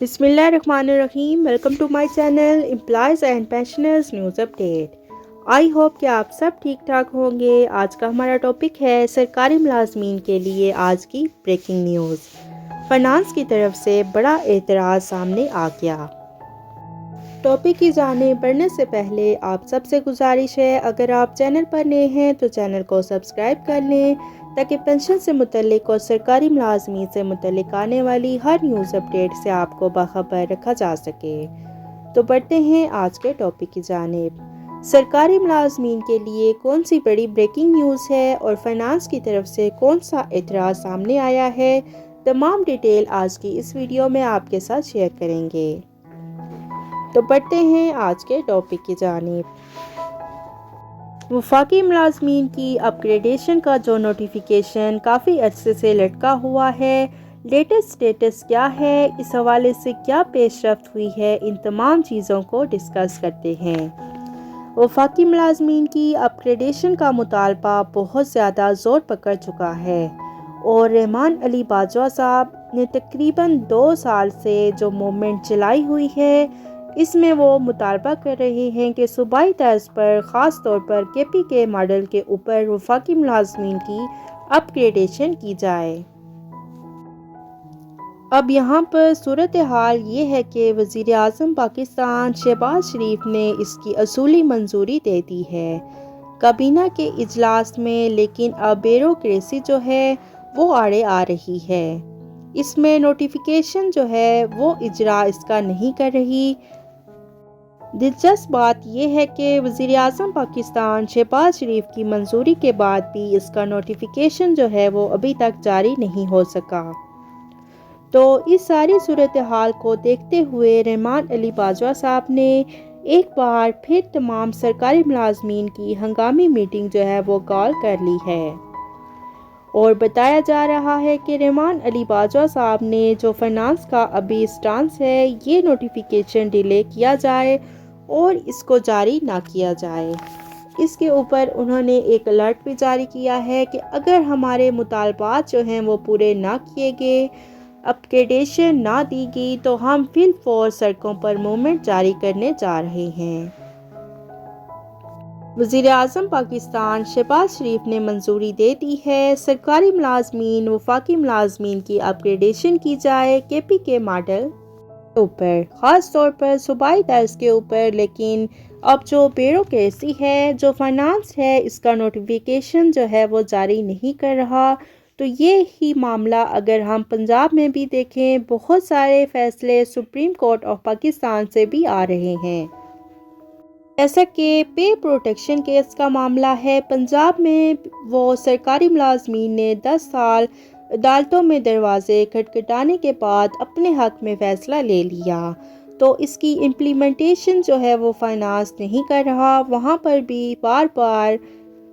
بسم اللہ الرحمن الرحیم. Welcome to my channel employees and pensioners news update. I hope کہ آپ سب ٹھیک ٹھاک ہوں گے. آج کا ہمارا ٹاپک ہے سرکاری ملازمین کے لیے آج کی بریکنگ نیوز. فائنانس کی طرف سے بڑا اعتراض سامنے آ گیا. ٹاپک کی جانب بڑھنے سے پہلے آپ سب سے گزارش ہے، اگر آپ چینل پر نئے ہیں تو چینل کو سبسکرائب کر لیں تاکہ پینشن سے متعلق اور سرکاری ملازمین سے متعلق آنے والی ہر نیوز اپڈیٹ سے آپ کو باخبر رکھا جا سکے. تو بڑھتے ہیں آج کے ٹاپک کی جانب. سرکاری ملازمین کے لیے کون سی بڑی بریکنگ نیوز ہے اور فائنانس کی طرف سے کون سا اعتراض سامنے آیا ہے، تمام ڈیٹیل آج کی اس ویڈیو میں آپ کے ساتھ شیئر کریں گے. تو بڑھتے ہیں آج کے ٹاپک کی جانب. وفاقی ملازمین کی اپ گریڈیشن کا جو نوٹیفیکیشن کافی عرصے سے لٹکا ہوا ہے، لیٹسٹ سٹیٹس کیا ہے، اس حوالے سے کیا پیش رفت ہوئی ہے، ان تمام چیزوں کو ڈسکس کرتے ہیں. وفاقی ملازمین کی اپ گریڈیشن کا مطالبہ بہت زیادہ زور پکڑ چکا ہے اور رحمان علی باجوہ صاحب نے تقریباً 2 سال سے جو موومنٹ چلائی ہوئی ہے، اس میں وہ مطالبہ کر رہے ہیں کہ صوبائی طرز پر خاص طور پر KPK ماڈل کے اوپر وفاقی ملازمین کی اپ گریڈیشن کی جائے. اب یہاں پر صورتحال یہ ہے کہ وزیر اعظم پاکستان شہباز شریف نے اس کی اصولی منظوری دے دی ہے کابینہ کے اجلاس میں، لیکن اب بیوروکریسی جو ہے وہ آڑے آ رہی ہے. اس میں نوٹیفیکیشن جو ہے وہ اجرا اس کا نہیں کر رہی. دلچسپ بات یہ ہے کہ وزیر اعظم پاکستان شہباز شریف کی منظوری کے بعد بھی اس کا نوٹیفیکیشن جو ہے وہ ابھی تک جاری نہیں ہو سکا. تو اس ساری صورتحال کو دیکھتے ہوئے رحمان علی باجوہ صاحب نے ایک بار پھر تمام سرکاری ملازمین کی ہنگامی میٹنگ جو ہے وہ کال کر لی ہے اور بتایا جا رہا ہے کہ رحمان علی باجوہ صاحب نے جو فائنانس کا ابھی سٹانس ہے، یہ نوٹیفیکیشن ڈیلے کیا جائے اور اس کو جاری نہ کیا جائے. اس کے اوپر انہوں نے ایک الرٹ بھی جاری کیا ہے کہ اگر ہمارے مطالبات جو ہیں وہ پورے نہ کیے گئے، اپ گریڈیشن نہ دی گئی، تو ہم فی الفور سڑکوں پر موومنٹ جاری کرنے جا رہے ہیں. وزیر اعظم پاکستان شہباز شریف نے منظوری دے دی ہے سرکاری ملازمین وفاقی ملازمین کی اپ گریڈیشن کی جائے KPK ماڈل اوپر، خاص طور پر صوبائی طرز کے اوپر. لیکن اب جو بیوروکریسی ہے، جو فائنانس ہے، اس کا نوٹیفیکیشن جو ہے وہ جاری نہیں کر رہا. تو یہ ہی معاملہ اگر ہم پنجاب میں بھی دیکھیں، بہت سارے فیصلے سپریم کورٹ آف پاکستان سے بھی آ رہے ہیں. جیسا کہ پے پروٹیکشن کیس کا معاملہ ہے، پنجاب میں وہ سرکاری ملازمین نے 10 سال عدالتوں میں دروازے کھٹکھٹانے کے بعد اپنے حق میں فیصلہ لے لیا. تو اس کی امپلیمنٹیشن جو ہے وہ فائنانس نہیں کر رہا. وہاں پر بھی بار بار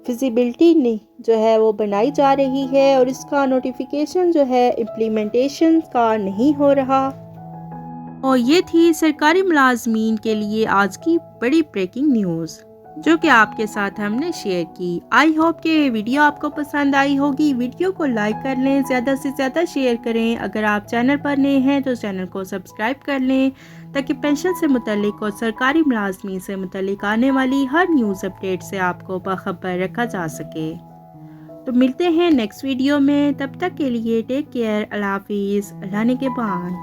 فیزیبلٹی جو ہے وہ بنائی جا رہی ہے اور اس کا نوٹیفیکیشن جو ہے امپلیمنٹیشن کا نہیں ہو رہا. اور یہ تھی سرکاری ملازمین کے لیے آج کی بڑی بریکنگ نیوز جو کہ آپ کے ساتھ ہم نے شیئر کی. آئی ہوپ کہ ویڈیو آپ کو پسند آئی ہوگی. ویڈیو کو لائک کر لیں، زیادہ سے زیادہ شیئر کریں. اگر آپ چینل پر نئے ہیں تو چینل کو سبسکرائب کر لیں تاکہ پینشن سے متعلق اور سرکاری ملازمین سے متعلق آنے والی ہر نیوز اپڈیٹ سے آپ کو باخبر رکھا جا سکے. تو ملتے ہیں نیکسٹ ویڈیو میں. تب تک کے لیے ٹیک کیئر. اللہ حافظ. اللہ نگہبان.